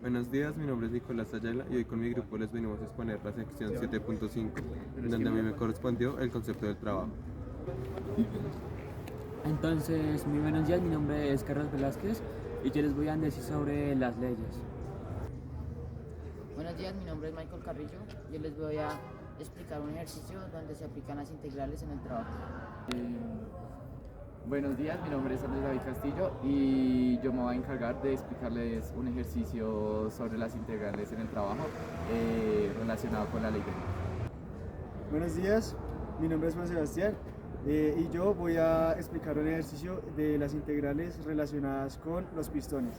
Buenos días, mi nombre es Nicolás Ayala y hoy con mi grupo les venimos a exponer la sección 7.5, en donde a mí me correspondió el concepto del trabajo. Entonces, muy buenos días, mi nombre es Carlos Velázquez y yo les voy a decir sobre las leyes. Buenos días, mi nombre es Michael Carrillo. Yo les voy a explicar un ejercicio donde se aplican las integrales en el trabajo. Buenos días, mi nombre es Andrés David Castillo y yo me voy a encargar de explicarles un ejercicio sobre las integrales en el trabajo relacionado con la ley de Newton. Buenos días, mi nombre es Juan Sebastián y yo voy a explicar un ejercicio de las integrales relacionadas con los pistones.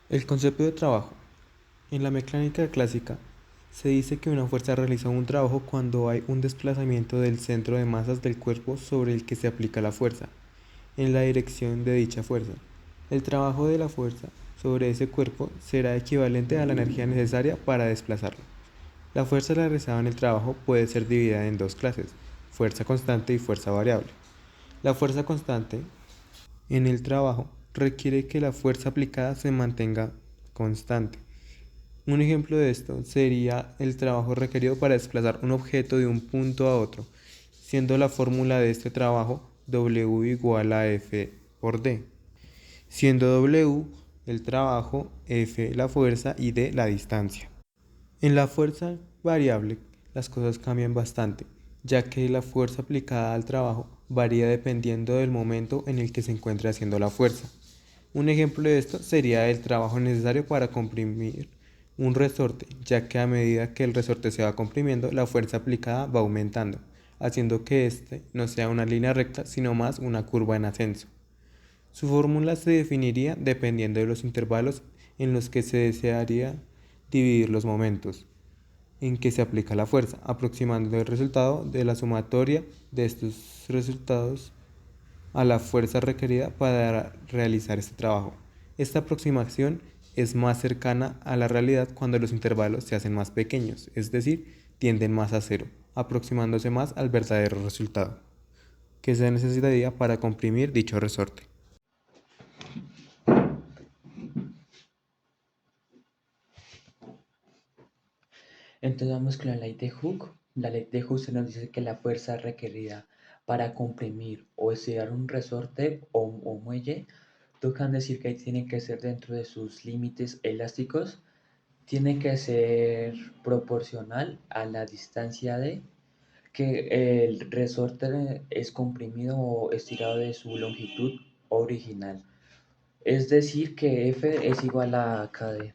El concepto de trabajo. En la mecánica clásica, se dice que una fuerza realiza un trabajo cuando hay un desplazamiento del centro de masas del cuerpo sobre el que se aplica la fuerza, en la dirección de dicha fuerza. El trabajo de la fuerza sobre ese cuerpo será equivalente a la energía necesaria para desplazarlo. La fuerza realizada en el trabajo puede ser dividida en dos clases, fuerza constante y fuerza variable. La fuerza constante en el trabajo requiere que la fuerza aplicada se mantenga constante. Un ejemplo de esto sería el trabajo requerido para desplazar un objeto de un punto a otro, siendo la fórmula de este trabajo W igual a F por D, siendo W el trabajo, F la fuerza y D la distancia. En la fuerza variable, las cosas cambian bastante, ya que la fuerza aplicada al trabajo varía dependiendo del momento en el que se encuentre haciendo la fuerza. Un ejemplo de esto sería el trabajo necesario para comprimir un resorte, ya que a medida que el resorte se va comprimiendo, la fuerza aplicada va aumentando, haciendo que este no sea una línea recta, sino más una curva en ascenso. Su fórmula se definiría dependiendo de los intervalos en los que se desearía dividir los momentos en que se aplica la fuerza, aproximando el resultado de la sumatoria de estos resultados a la fuerza requerida para realizar este trabajo. Esta aproximación es más cercana a la realidad cuando los intervalos se hacen más pequeños, es decir, tienden más a cero, aproximándose más al verdadero resultado que se necesitaría para comprimir dicho resorte. Entonces vamos con la ley de Hooke. La ley de Hooke se nos dice que la fuerza requerida para comprimir o estirar un resorte o muelle, tocan decir que tiene que ser dentro de sus límites elásticos, tiene que ser proporcional a la distancia de que el resorte es comprimido o estirado de su longitud original. Es decir, que F es igual a KD.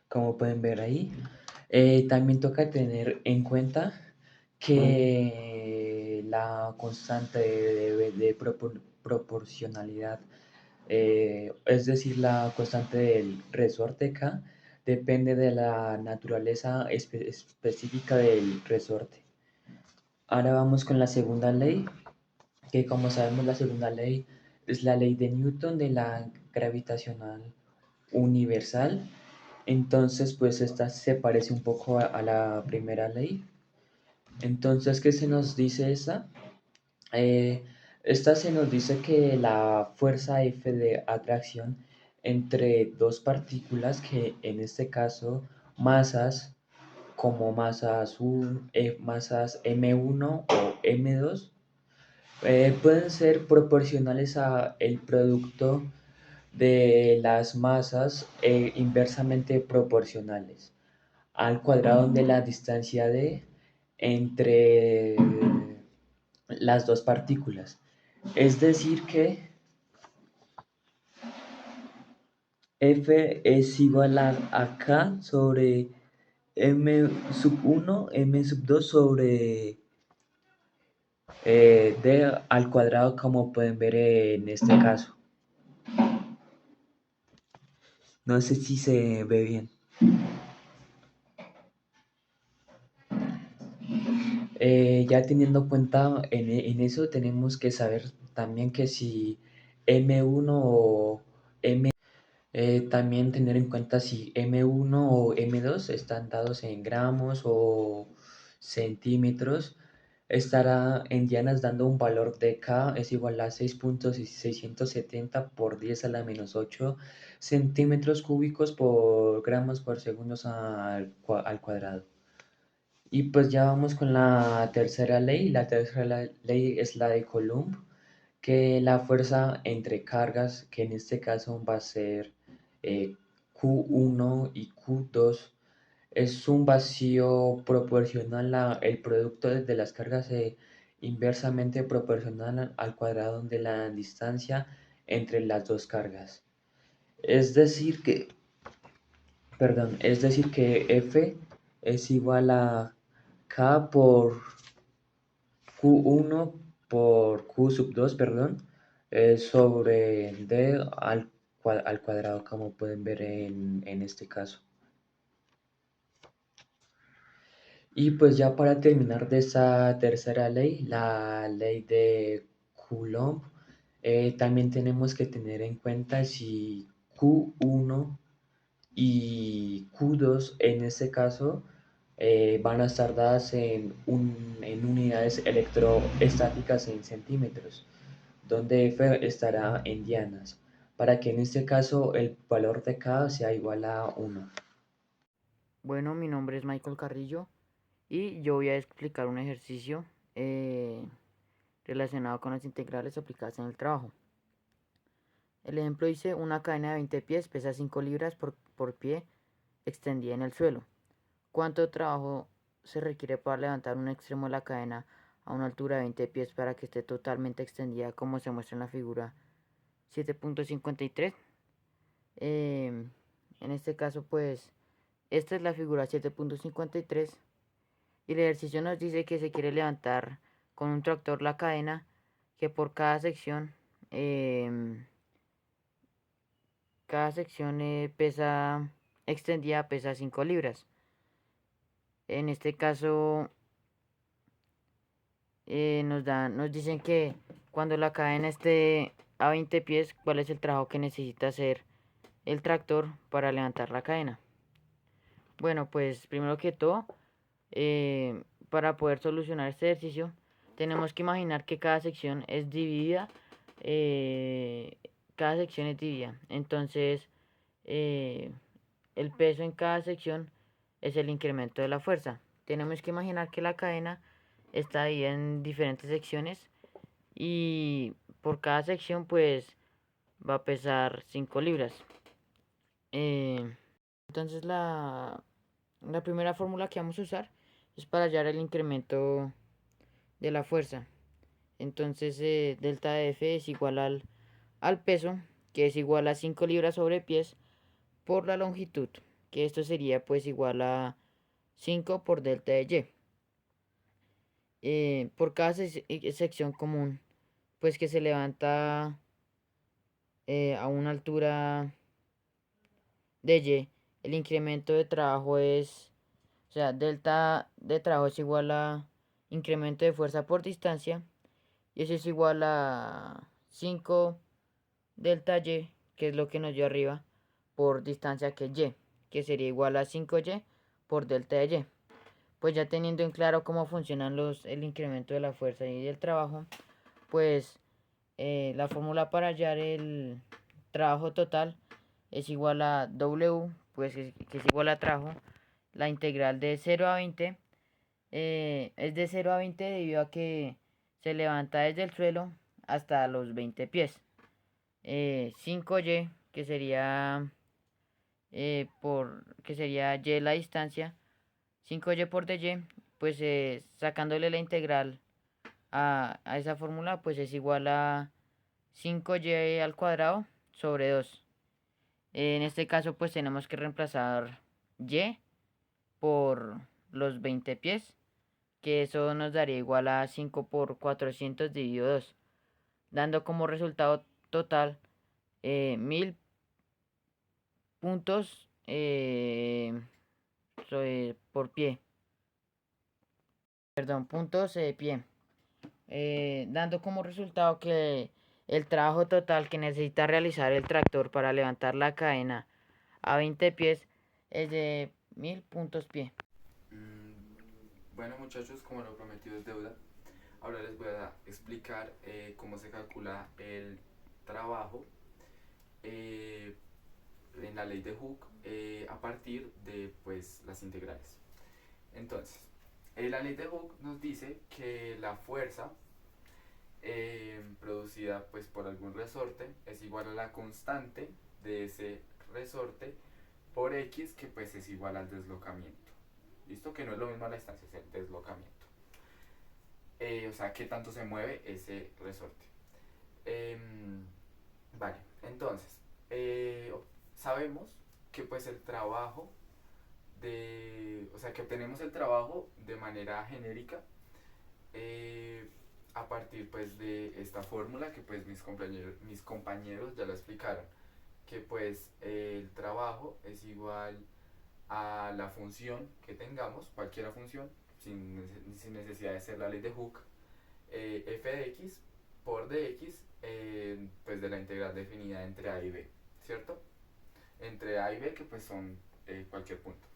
Como pueden ver ahí, también toca tener en cuenta que la constante de proporcionalidad, es decir, la constante del resorte K, depende de la naturaleza específica del resorte. Ahora vamos con la segunda ley, que como sabemos la segunda ley es la ley de Newton de la gravitacional universal. Entonces, pues esta se parece un poco a la primera ley. Entonces, ¿qué se nos dice esta? Eh, Esta se nos dice que la fuerza F de atracción entre dos partículas, que en este caso masas como masas M1 o M2, pueden ser proporcionales a el producto de las masas inversamente proporcionales al cuadrado de la distancia de entre las dos partículas. Es decir que F es igual a K sobre M sub 1, M sub 2 sobre D al cuadrado, como pueden ver en este caso. No sé si se ve bien. Ya teniendo cuenta en eso, tenemos que saber también que si M1 o también tener en cuenta si M1 o M2 están dados en gramos o centímetros. estará en dianas dando un valor de K es igual a 6.670 por 10 a la menos 8 centímetros cúbicos por gramos por segundos al cuadrado. Y pues ya vamos con la tercera ley. La tercera ley es la de Coulomb, que la fuerza entre cargas, que en este caso va a ser Q1 y Q2, es un vacío proporcional el producto de las cargas inversamente proporcional al cuadrado de la distancia entre las dos cargas. Es decir que, F es igual a K por Q1 por Q sub 2, sobre D al cuadrado, como pueden ver en este caso. Y pues ya para terminar de esta tercera ley, la ley de Coulomb, también tenemos que tener en cuenta si Q1 y Q2 en este caso van a estar dadas en unidades electroestáticas en centímetros, donde F estará en dianas, para que en este caso el valor de K sea igual a 1. Bueno, mi nombre es Michael Carrillo y yo voy a explicar un ejercicio relacionado con las integrales aplicadas en el trabajo. El ejemplo dice: una cadena de 20 pies pesa 5 libras por pie extendida en el suelo. ¿Cuánto trabajo se requiere para levantar un extremo de la cadena a una altura de 20 pies para que esté totalmente extendida, como se muestra en la figura 7.53? En este caso, pues, esta es la figura 7.53 y el ejercicio nos dice que se quiere levantar con un tractor la cadena, que por cada sección extendida pesa 5 libras. En este caso nos dicen que cuando la cadena esté a 20 pies, cuál es el trabajo que necesita hacer el tractor para levantar la cadena. Bueno, pues primero que todo, para poder solucionar este ejercicio, tenemos que imaginar que cada sección es dividida. Entonces, el peso en cada sección es el incremento de la fuerza. Tenemos que imaginar que la cadena está dividida en diferentes secciones y por cada sección pues va a pesar 5 libras. Entonces la primera fórmula que vamos a usar es para hallar el incremento de la fuerza. Entonces delta de F es igual al peso, que es igual a 5 libras sobre pies, por la longitud, que esto sería pues igual a 5 por delta de Y. Por cada sección común, pues que se levanta a una altura de Y, el incremento de trabajo o sea, delta de trabajo es igual a incremento de fuerza por distancia, y eso es igual a 5 delta Y, que es lo que nos dio arriba, por distancia, que es Y, que sería igual a 5Y por delta de Y. Pues ya teniendo en claro cómo funcionan el incremento de la fuerza y del trabajo, pues la fórmula para hallar el trabajo total es igual a W, pues que es igual a trabajo, la integral de 0 a 20, es de 0 a 20 debido a que se levanta desde el suelo hasta los 20 pies. 5Y, que sería Y la distancia, 5Y por dy, pues sacándole la integral a esa fórmula, pues es igual a 5y al cuadrado sobre 2. En este caso pues tenemos que reemplazar y por los 20 pies, que eso nos daría igual a 5 por 400 dividido 2, dando como resultado total 1000 puntos por pie. Perdón, puntos de pie. Dando como resultado que el trabajo total que necesita realizar el tractor para levantar la cadena a 20 pies es de 1000 puntos pie. Bueno muchachos, como lo prometido es deuda, Ahora les voy a explicar cómo se calcula el trabajo eh, en la ley de Hooke a partir de pues, las integrales. Entonces, la ley de Hooke nos dice que la fuerza producida pues, por algún resorte es igual a la constante de ese resorte por X, que pues es igual al deslocamiento. ¿Listo? Que no es lo mismo a la distancia, es el deslocamiento. O sea, qué tanto se mueve ese resorte. Vale, entonces, sabemos que pues el trabajo o sea, que obtenemos el trabajo de manera genérica a partir pues de esta fórmula que pues mis compañeros ya la explicaron, que pues el trabajo es igual a la función que tengamos, cualquier función, sin necesidad de ser la ley de Hooke, f de x por dx, pues de la integral definida entre a y b, ¿cierto? Entre a y b, que pues son cualquier punto.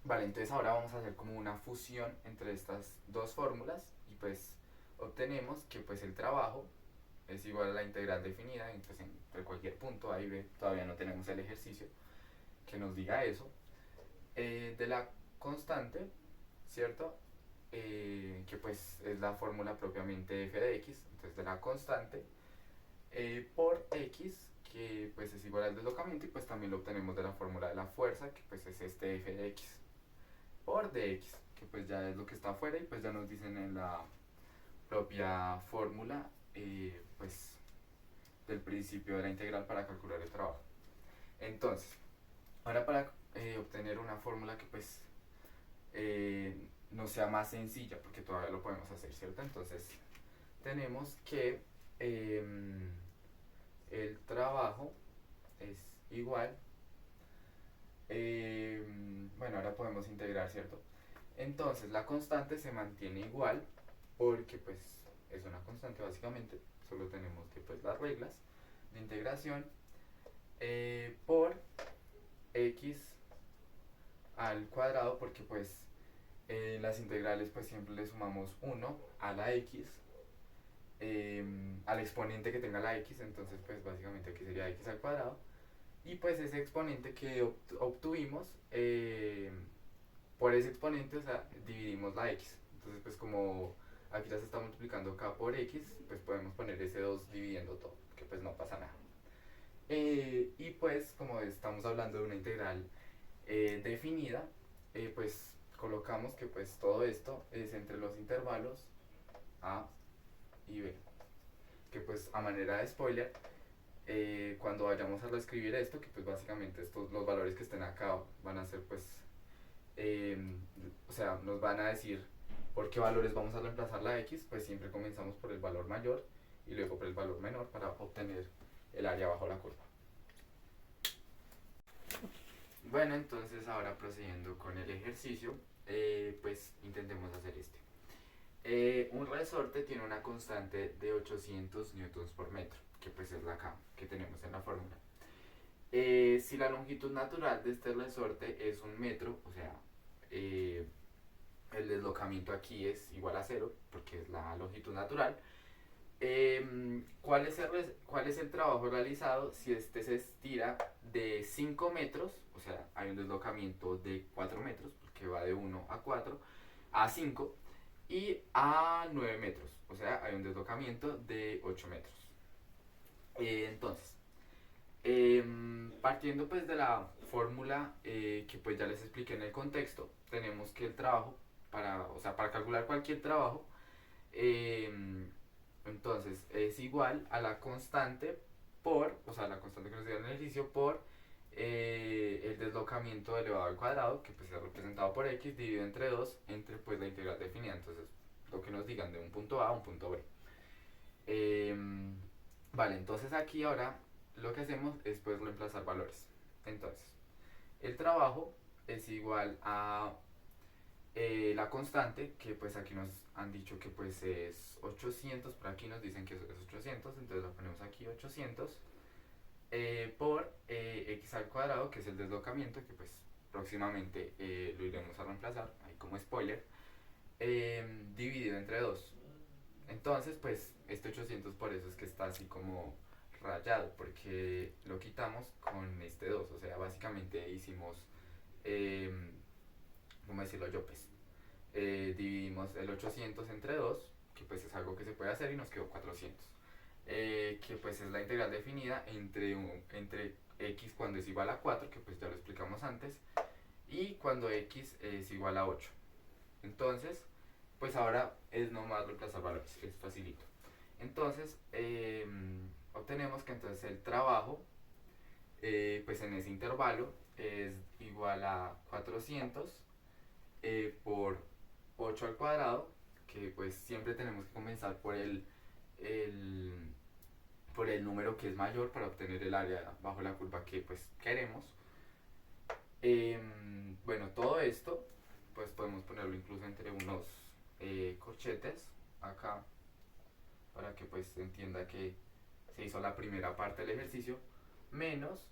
Vale, entonces ahora vamos a hacer como una fusión entre estas dos fórmulas y pues obtenemos que pues el trabajo es igual a la integral definida pues, entre cualquier punto a y b. Todavía no tenemos el ejercicio que nos diga eso, de la constante, ¿cierto? Que pues es la fórmula propiamente f de x, entonces de la constante por x, que pues es igual al deslocamiento, y pues también lo obtenemos de la fórmula de la fuerza, que pues es este f de x por dx, que pues ya es lo que está afuera, y pues ya nos dicen en la propia fórmula pues del principio de la integral para calcular el trabajo. Entonces, ahora para obtener una fórmula que pues no sea más sencilla, porque todavía lo podemos hacer, ¿cierto? Entonces tenemos que el trabajo es igual, bueno, ahora podemos integrar, ¿cierto? Entonces la constante se mantiene igual porque pues es una constante básicamente, solo tenemos que pues las reglas de integración por x al cuadrado, porque pues las integrales pues siempre le sumamos 1 a la x, al exponente que tenga la x, entonces pues básicamente aquí sería x al cuadrado, y pues ese exponente que obtuvimos, por ese exponente, o sea, dividimos la x, entonces pues como aquí ya se está multiplicando k por x, pues podemos poner ese 2 dividiendo todo, que pues no pasa nada. Y pues como estamos hablando de una integral definida, pues colocamos que pues todo esto es entre los intervalos a y b, que pues a manera de spoiler, cuando vayamos a reescribir esto, que pues básicamente los valores que estén acá van a ser pues o sea, nos van a decir por qué valores vamos a reemplazar la x, pues siempre comenzamos por el valor mayor y luego por el valor menor para obtener el área bajo la curva. Bueno, entonces ahora procediendo con el ejercicio, pues intentemos hacer este. Un resorte tiene una constante de 800 newtons por metro, que pues es la K que tenemos en la fórmula. Si la longitud natural de este resorte es 1 metro, o sea, el deslocamiento aquí es igual a 0, porque es la longitud natural, ¿cuál es el trabajo realizado si este se estira de 5 metros? O sea, hay un deslocamiento de 4 metros, porque va de 1 a 4, a 5, y a 9 metros, o sea, hay un deslocamiento de 8 metros. Entonces, partiendo pues de la fórmula que pues ya les expliqué en el contexto, tenemos que el trabajo, para calcular cualquier trabajo, entonces es igual a la constante o sea, la constante que nos dio en el ejercicio por el deslocamiento elevado al cuadrado, que pues es representado por x, dividido entre 2, entre pues la integral definida, entonces lo que nos digan de un punto A a un punto B. Vale, entonces aquí ahora lo que hacemos es pues reemplazar valores. Entonces, el trabajo es igual a la constante, que pues aquí nos han dicho que pues es 800, por aquí nos dicen que es 800, entonces lo ponemos aquí 800 por x al cuadrado, que es el deslocamiento, que pues próximamente lo iremos a reemplazar, ahí como spoiler, dividido entre 2. Entonces, pues este 800 por eso es que está así como rayado, porque lo quitamos con este 2. O sea, básicamente hicimos, eh, ¿cómo decirlo yo? Pues dividimos el 800 entre 2, que pues es algo que se puede hacer y nos quedó 400. Que pues es la integral definida entre x cuando es igual a 4, que pues ya lo explicamos antes, y cuando x es igual a 8. Entonces, pues ahora es nomás reemplazar valores, es facilito. Entonces, obtenemos que entonces el trabajo, pues en ese intervalo, es igual a 400 por 8 al cuadrado, que pues siempre tenemos que comenzar el, por el número que es mayor para obtener el área bajo la curva que pues queremos. Bueno, todo esto pues podemos ponerlo incluso entre unos corchetes acá, para que pues se entienda que se hizo la primera parte del ejercicio, menos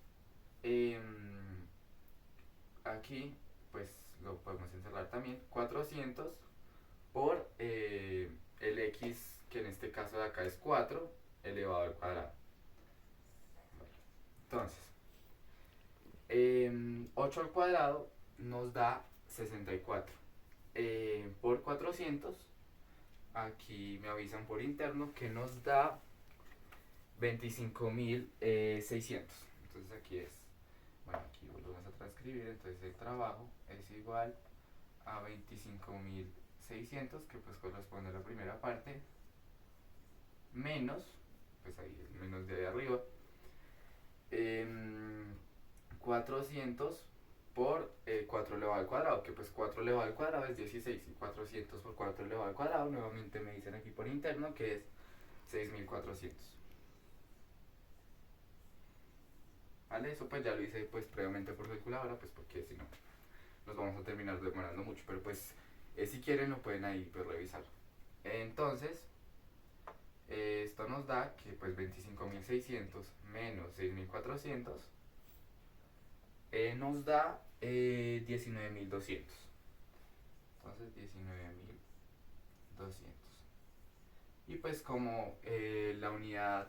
aquí pues lo podemos encerrar también, 400 por el x, que en este caso de acá es 4 elevado al cuadrado. Entonces, 8 al cuadrado nos da 64. Por 400, aquí me avisan por interno que nos da 25.600. Entonces aquí es, bueno, aquí lo vamos a transcribir. Entonces el trabajo es igual a 25.600, que pues corresponde a la primera parte, menos, pues ahí el menos de ahí arriba, 400 por 4 elevado al cuadrado, que pues 4 elevado al cuadrado es 16, y 400 por 4 elevado al cuadrado, nuevamente me dicen aquí por interno que es 6.400. ¿Vale? Eso pues ya lo hice pues previamente por calculadora, pues porque si no nos vamos a terminar demorando mucho, pero pues si quieren lo pueden ahí pues revisar. Entonces esto nos da que pues 25.600 menos 6.400 nos da 19.200. Entonces 19.200. Y pues como la unidad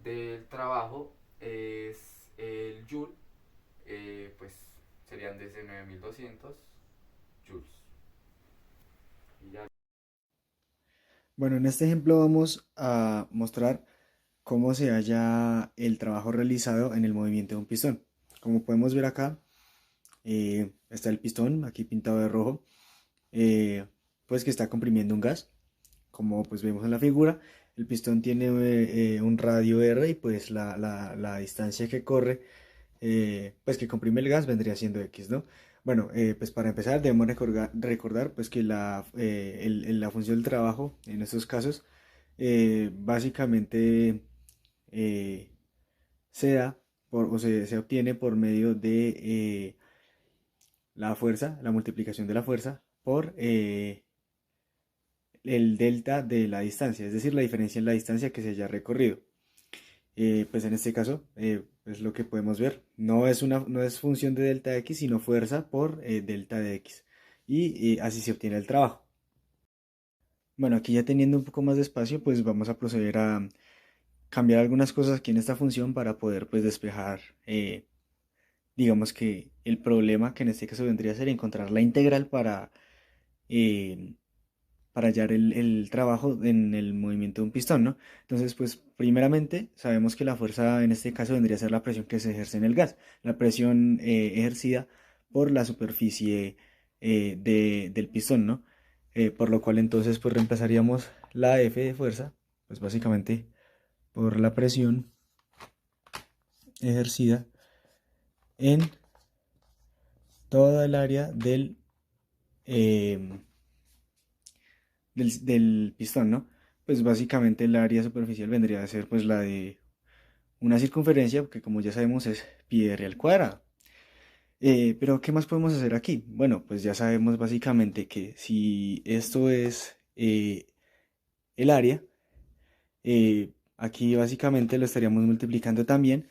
del trabajo es el joule, pues serían 19.200 joules. Y ya. Bueno, en este ejemplo vamos a mostrar cómo se halla el trabajo realizado en el movimiento de un pistón. Como podemos ver acá, está el pistón aquí pintado de rojo, pues que está comprimiendo un gas. Como pues vemos en la figura, el pistón tiene un radio R, y pues la distancia que corre, pues que comprime el gas, vendría siendo X, ¿no? Bueno, pues para empezar debemos recordar pues que la función del trabajo en estos casos básicamente eh, se da o se obtiene por medio de la fuerza, la multiplicación de la fuerza por el delta de la distancia, es decir, la diferencia en la distancia que se haya recorrido. Pues en este caso es lo que podemos ver, no es función de delta x, sino fuerza por delta de x, y así se obtiene el trabajo. Bueno, aquí ya teniendo un poco más de espacio, pues vamos a proceder a cambiar algunas cosas aquí en esta función para poder pues despejar, digamos que el problema, que en este caso vendría a ser encontrar la integral eh, para hallar el trabajo en el movimiento de un pistón, ¿no? Entonces, pues primeramente sabemos que la fuerza en este caso vendría a ser la presión que se ejerce en el gas, la presión ejercida por la superficie del pistón, ¿no? Por lo cual entonces pues reemplazaríamos la F de fuerza, pues básicamente por la presión ejercida en toda el área del pistón, ¿no? Pues básicamente el área superficial vendría a ser pues la de una circunferencia, que como ya sabemos es pi r al cuadrado. Pero ¿qué más podemos hacer aquí? Bueno, pues ya sabemos básicamente que si esto es el área, aquí básicamente lo estaríamos multiplicando también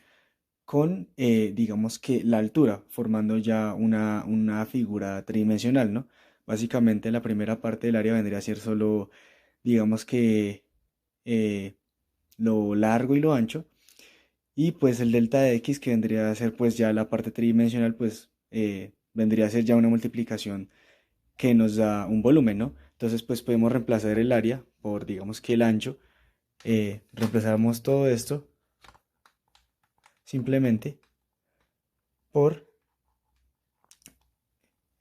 con, digamos que la altura, formando ya una figura tridimensional, ¿no? básicamente la primera parte del área vendría a ser solo, digamos que eh, lo largo y lo ancho, y pues el delta de x que vendría a ser pues ya la parte tridimensional, pues vendría a ser ya una multiplicación que nos da un volumen, ¿no? Entonces pues podemos reemplazar el área por digamos que el ancho, reemplazamos todo esto simplemente por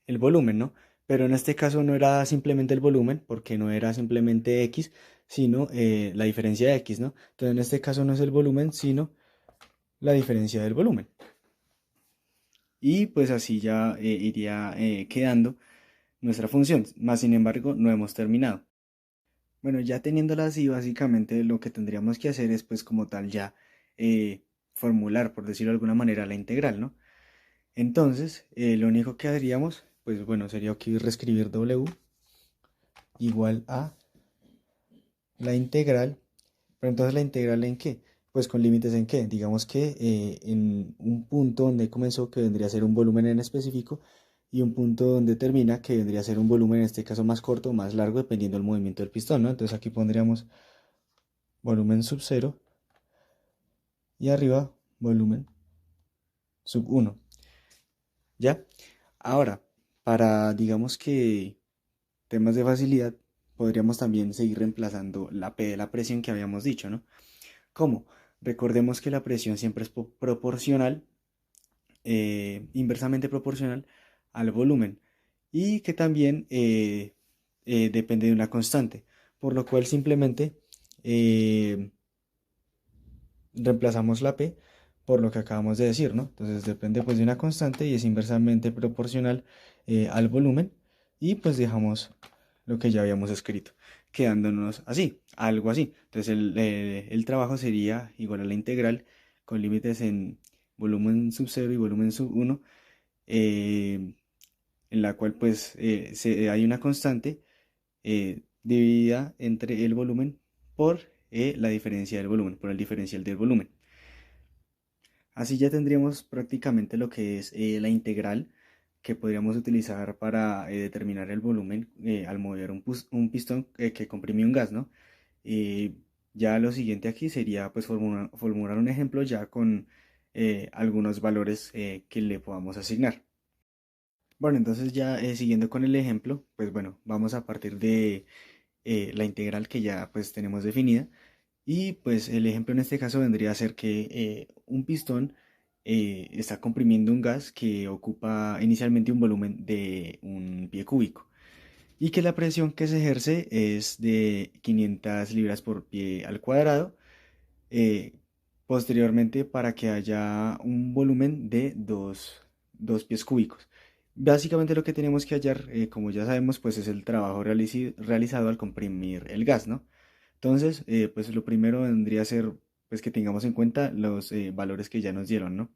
el volumen, ¿no? Pero en este caso no era simplemente el volumen, porque no era simplemente x, sino la diferencia de x, ¿no? Entonces en este caso no es el volumen, sino la diferencia del volumen. Y pues así ya iría quedando nuestra función, más sin embargo no hemos terminado. Bueno, ya teniéndola así, básicamente lo que tendríamos que hacer es pues como tal ya formular, por decirlo de alguna manera, la integral, ¿no? Entonces, lo único que haríamos, pues bueno, sería aquí reescribir w igual a la integral. Pero entonces la integral ¿en qué? Pues con límites ¿en qué? Digamos que en un punto donde comenzó, que vendría a ser un volumen en específico, y un punto donde termina, que vendría a ser un volumen en este caso más corto o más largo, dependiendo del movimiento del pistón, ¿no? Entonces aquí pondríamos volumen sub 0 y arriba volumen sub 1. ¿Ya? Ahora, para digamos que temas de facilidad, podríamos también seguir reemplazando la P de la presión que habíamos dicho, ¿no? ¿Cómo? Recordemos que la presión siempre es proporcional, inversamente proporcional al volumen, y que también depende de una constante, por lo cual simplemente eh, reemplazamos la P por lo que acabamos de decir, ¿no? Entonces depende pues de una constante y es inversamente proporcional al volumen, y pues dejamos lo que ya habíamos escrito, quedándonos así, algo así. Entonces el trabajo sería igual a la integral con límites en volumen sub 0 y volumen sub 1, en la cual pues hay una constante dividida entre el volumen por la diferencia del volumen, por el diferencial del volumen. Así ya tendríamos prácticamente lo que es la integral que podríamos utilizar para determinar el volumen al mover un pistón que comprime un gas, ¿no? Y ya lo siguiente aquí sería pues formular un ejemplo ya con algunos valores que le podamos asignar. Bueno, entonces ya siguiendo con el ejemplo, pues bueno, vamos a partir de la integral que ya pues tenemos definida. Y pues el ejemplo en este caso vendría a ser que un pistón está comprimiendo un gas que ocupa inicialmente un volumen de un pie cúbico, y que la presión que se ejerce es de 500 libras por pie al cuadrado, eh, posteriormente para que haya un volumen de dos pies cúbicos. Básicamente lo que tenemos que hallar, como ya sabemos, pues es el trabajo realizado al comprimir el gas, ¿no? Entonces, pues lo primero vendría a ser pues que tengamos en cuenta los valores que ya nos dieron, ¿no?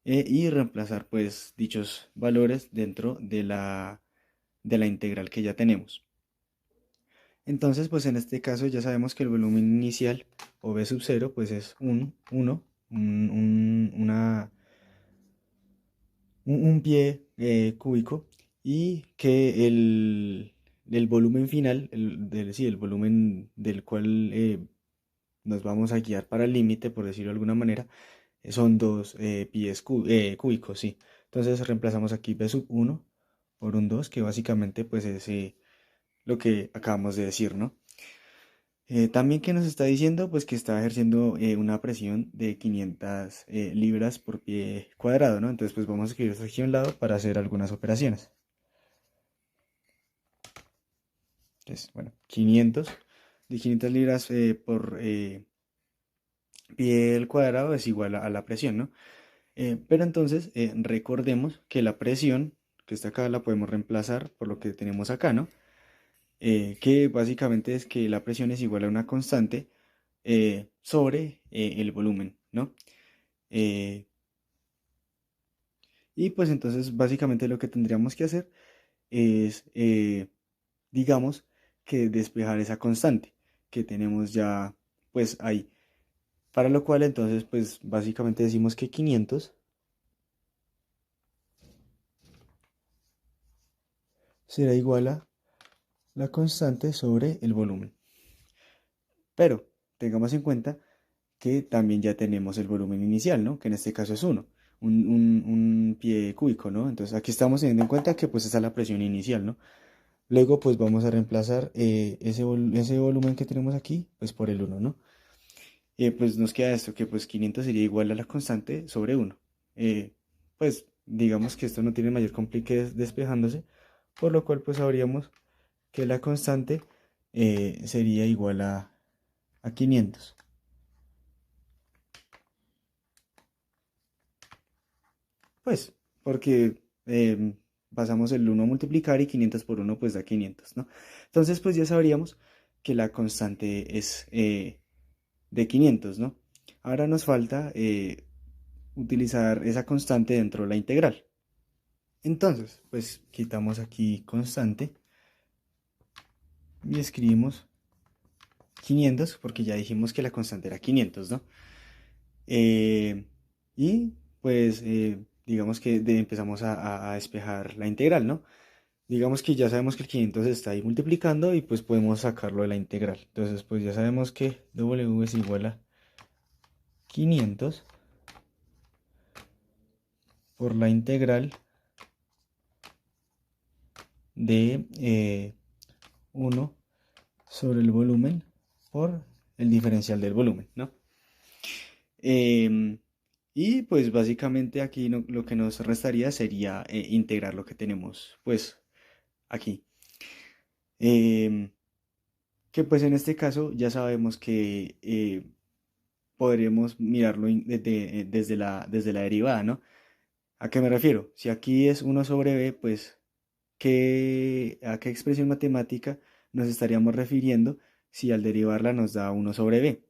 Y reemplazar pues dichos valores dentro de la integral que ya tenemos. Entonces, pues en este caso ya sabemos que el volumen inicial o V sub 0 pues es un pie cúbico, y que el volumen final, sí, el volumen del cual nos vamos a guiar para el límite, por decirlo de alguna manera, son dos pies cúbicos, sí. Entonces reemplazamos aquí V sub 1 por un 2, que básicamente pues es lo que acabamos de decir, ¿no? También que nos está diciendo pues que está ejerciendo una presión de 500 libras por pie cuadrado, ¿no? Entonces pues vamos a escribir esto aquí a un lado para hacer algunas operaciones. Entonces, bueno, 500 libras por pie al cuadrado es igual a la presión, ¿no? Pero entonces recordemos que la presión que está acá la podemos reemplazar por lo que tenemos acá, ¿no? Que básicamente es que la presión es igual a una constante sobre el volumen, ¿no? Eh, y pues entonces básicamente lo que tendríamos que hacer es, digamos, que despejar esa constante que tenemos ya pues ahí. Para lo cual entonces pues básicamente decimos que 500 será igual a la constante sobre el volumen. Pero tengamos en cuenta que también ya tenemos el volumen inicial, ¿no? Que en este caso es 1, un pie cúbico, ¿no? Entonces aquí estamos teniendo en cuenta que pues esa es la presión inicial, ¿no? Luego pues vamos a reemplazar ese volumen que tenemos aquí pues por el 1, ¿no? Pues nos queda esto, que pues 500 sería igual a la constante sobre 1. Pues digamos que esto no tiene mayor complique despejándose, por lo cual pues sabríamos que la constante sería igual a 500. Pues porque pasamos el 1 a multiplicar y 500 por 1 pues da 500, ¿no? Entonces pues ya sabríamos que la constante es de 500, ¿no? Ahora nos falta utilizar esa constante dentro de la integral. Entonces, pues quitamos aquí constante y escribimos 500 porque ya dijimos que la constante era 500, ¿no? Y pues digamos que empezamos a despejar la integral, ¿no? Digamos que ya sabemos que el 500 está ahí multiplicando y pues podemos sacarlo de la integral. Entonces pues ya sabemos que W es igual a 500 por la integral de 1 sobre el volumen por el diferencial del volumen, ¿no? Y pues básicamente aquí lo que nos restaría sería integrar lo que tenemos pues aquí. Em, que pues en este caso ya sabemos que podríamos mirarlo desde la derivada, ¿no? ¿A qué me refiero? Si aquí es 1 sobre b, pues ¿a qué expresión matemática nos estaríamos refiriendo si al derivarla nos da 1 sobre b?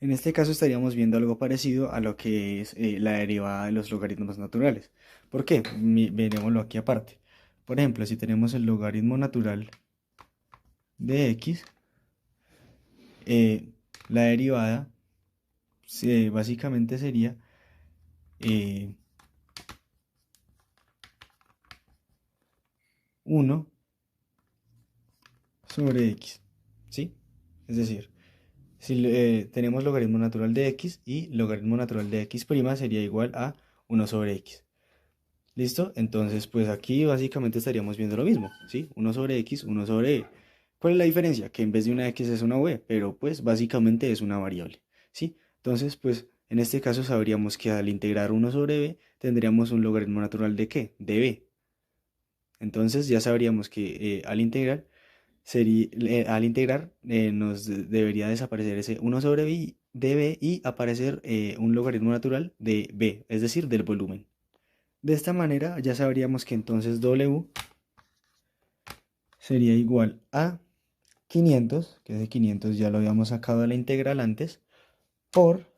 En este caso estaríamos viendo algo parecido a lo que es la derivada de los logaritmos naturales. ¿Por qué? Veremoslo aquí aparte. Por ejemplo, si tenemos el logaritmo natural de x, la derivada básicamente sería 1 sobre x, ¿sí? Es decir, si tenemos logaritmo natural de x y logaritmo natural de x' sería igual a 1 sobre x. ¿Listo? Entonces, pues aquí básicamente estaríamos viendo lo mismo, ¿sí? 1 sobre x, 1 sobre e. ¿Cuál es la diferencia? Que en vez de una x es una v, pero pues básicamente es una variable, ¿sí? Entonces, pues en este caso sabríamos que al integrar 1 sobre b tendríamos un logaritmo natural de ¿qué? De b. Entonces ya sabríamos que al integrar nos debería desaparecer ese 1 sobre b de b y aparecer un logaritmo natural de b, es decir, del volumen. De esta manera ya sabríamos que entonces W sería igual a 500, que ese 500 ya lo habíamos sacado de la integral antes, por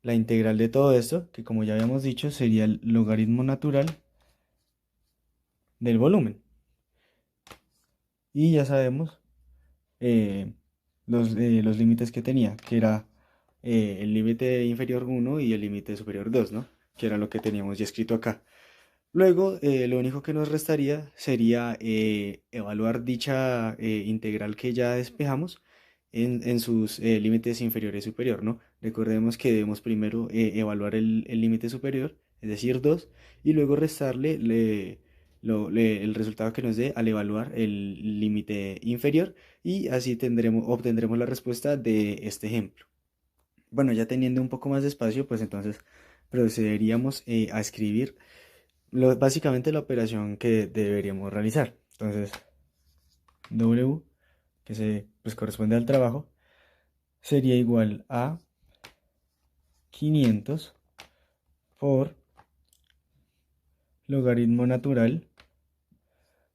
la integral de todo esto, que como ya habíamos dicho sería el logaritmo natural del volumen. Y ya sabemos los límites que tenía, que era el límite inferior 1 y el límite superior 2, ¿no? Que era lo que teníamos ya escrito acá. Luego, lo único que nos restaría sería evaluar dicha integral que ya despejamos en sus límites inferior y superior, ¿no? Recordemos que debemos primero evaluar el límite superior, es decir, 2, y luego restarle el resultado que nos dé al evaluar el límite inferior, y así obtendremos la respuesta de este ejemplo. Bueno, ya teniendo un poco más de espacio, pues entonces procederíamos a escribir básicamente la operación que deberíamos realizar. Entonces, W, que pues, corresponde al trabajo, sería igual a 500 por logaritmo natural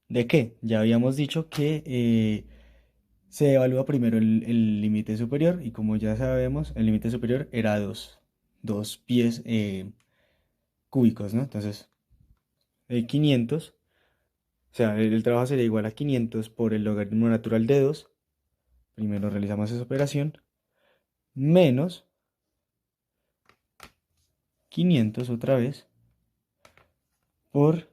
de ¿qué? Ya habíamos dicho que se evalúa primero el límite superior y como ya sabemos, el límite superior era 2 pies cúbicos, ¿no? Entonces, 500, o sea, el trabajo sería igual a 500 por el logaritmo natural de 2. Primero realizamos esa operación, menos 500 otra vez por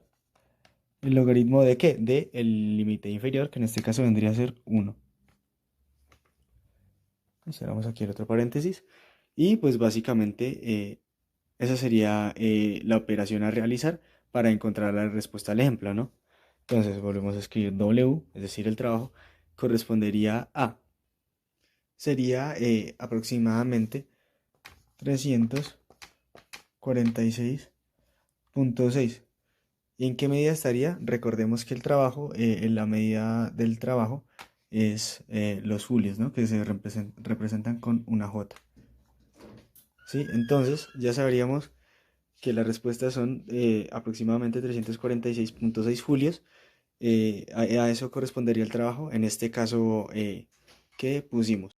¿El logaritmo de qué? De el límite inferior, que en este caso vendría a ser 1. Cerramos aquí el otro paréntesis. Y pues básicamente esa sería la operación a realizar para encontrar la respuesta al ejemplo, ¿no? Entonces volvemos a escribir W, es decir, el trabajo, correspondería a, sería aproximadamente 346.6. ¿Y en qué medida estaría? Recordemos que el trabajo, en la medida del trabajo es los julios, ¿no? Que se representan con una J. ¿Sí? Entonces ya sabríamos que las respuestas son aproximadamente 346.6 julios. A eso correspondería el trabajo, en este caso que pusimos.